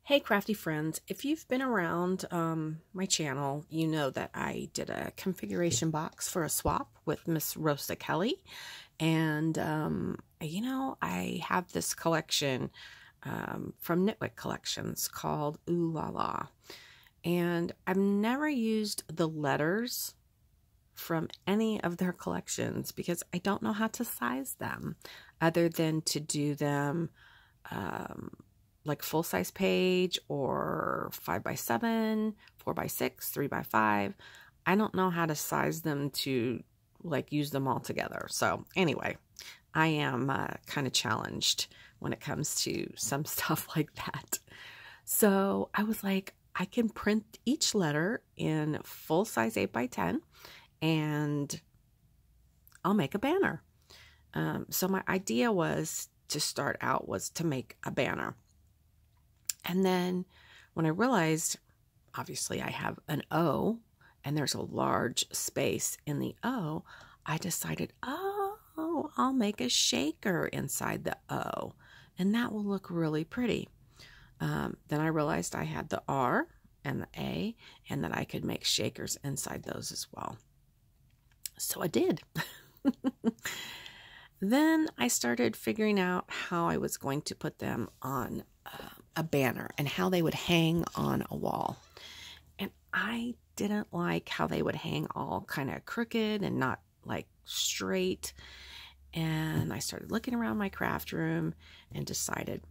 Hey crafty friends, if you've been around my channel, you know that I did a configuration box for a swap with Miss Rosa Kelly. And I have this collection from Knitwick Collections called Ooh La La. And I've never used the letters from any of their collections because I don't know how to size them other than to do them like full-size page or 5x7, 4x6, 3x5. I don't know how to size them to like use them all together. So anyway, I am kind of challenged when it comes to some stuff like that. So I was like, I can print each letter in full-size 8x10 and I'll make a banner. So my idea was to start out was to make a banner. And then when I realized, obviously I have an O and there's a large space in the O, I decided, oh, I'll make a shaker inside the O and that will look really pretty. Then I realized I had the R and the A and that I could make shakers inside those as well. So I did. Then I started figuring out how I was going to put them on a banner and how they would hang on a wall. And I didn't like how they would hang all kind of crooked and not like straight. And I started looking around my craft room and decided,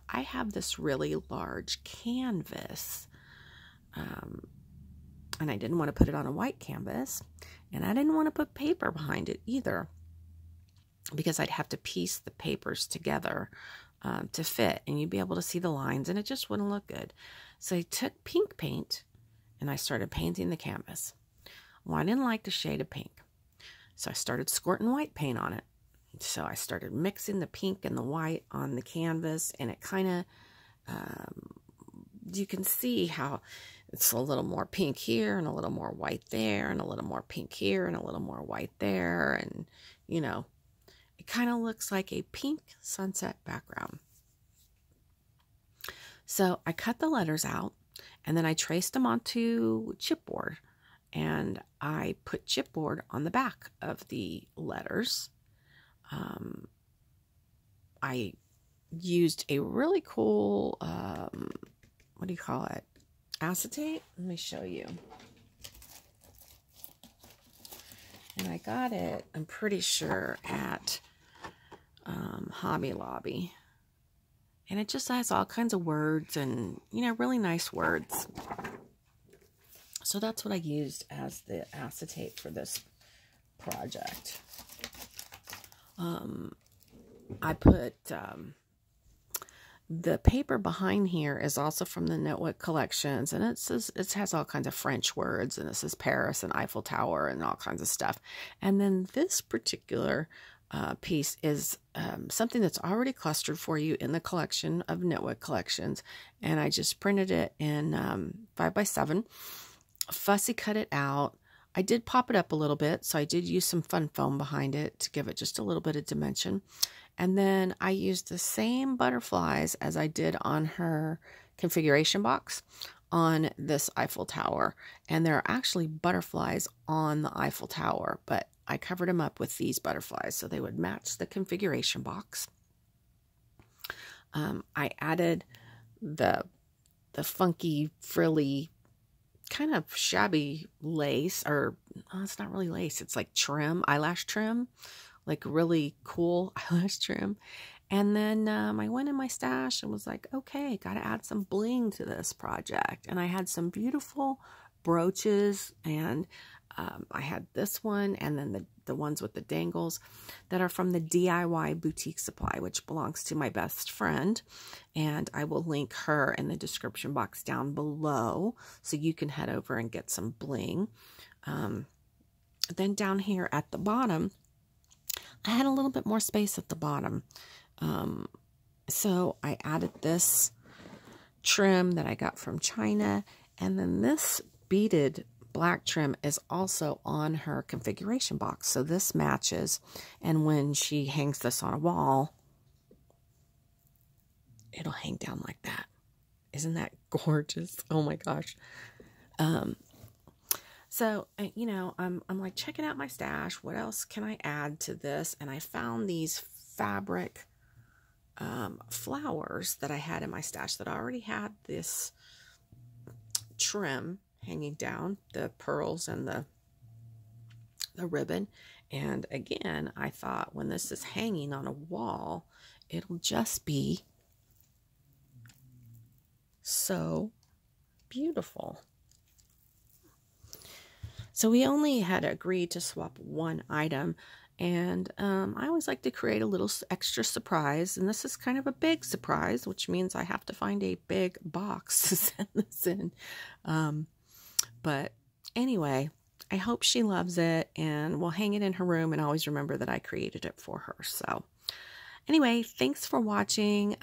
I have this really large canvas. And I didn't want to put it on a white canvas. And I didn't want to put paper behind it either, because I'd have to piece the papers together to fit, and you'd be able to see the lines, and it just wouldn't look good. So I took pink paint, and I started painting the canvas. Well, I didn't like the shade of pink, so I started squirting white paint on it. So I started mixing the pink and the white on the canvas, and it kind of, you can see how it's a little more pink here, and a little more white there, and a little more pink here, and a little more white there, and, you know, it kind of looks like a pink sunset background. So I cut the letters out and then I traced them onto chipboard, and I put chipboard on the back of the letters. I used a really cool, what do you call it? Acetate? Let me show you. And I got it, I'm pretty sure, at Hobby Lobby, and it just has all kinds of words and, you know, really nice words. So that's what I used as the acetate for this project. I put the paper behind here is also from the Knitwick Collections, and it has all kinds of French words, and it says Paris and Eiffel Tower and all kinds of stuff. And then this particular piece is something that's already clustered for you in the collection of Knitwick Collections, and I just printed it in 5x7, fussy cut it out. I did pop it up a little bit, so I did use some fun foam behind it to give it just a little bit of dimension. And then I used the same butterflies as I did on her configuration box on this Eiffel Tower, and there are actually butterflies on the Eiffel Tower, but I covered them up with these butterflies so they would match the configuration box. I added the funky, frilly, kind of shabby lace, or it's not really lace, it's like trim, eyelash trim, like really cool eyelash trim. And then I went in my stash and was like, okay, got to add some bling to this project. And I had some beautiful brooches, and I had this one, and then the ones with the dangles that are from the DIY Boutique Supply, which belongs to my best friend. And I will link her in the description box down below so you can head over and get some bling. Then down here at the bottom, I had a little bit more space at the bottom. So I added this trim that I got from China, and then this beaded black trim is also on her configuration box, so this matches. And when she hangs this on a wall, it'll hang down like that. Isn't that gorgeous? Oh my gosh. So, you know, I'm like checking out my stash. What else can I add to this? And I found these fabric flowers that I had in my stash that I already had this trim hanging down, the pearls and the ribbon. And again, I thought when this is hanging on a wall, it'll just be so beautiful. So we only had agreed to swap one item, and I always like to create a little extra surprise, and this is kind of a big surprise, which means I have to find a big box to send this in. But anyway, I hope she loves it, and we'll hang it in her room and always remember that I created it for her. So anyway, thanks for watching.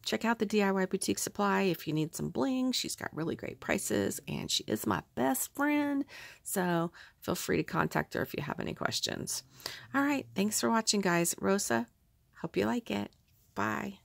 Check out the DIY Boutique Supply if you need some bling. She's got really great prices, and she is my best friend. So feel free to contact her if you have any questions. All right, thanks for watching, guys. Rosa, hope you like it. Bye.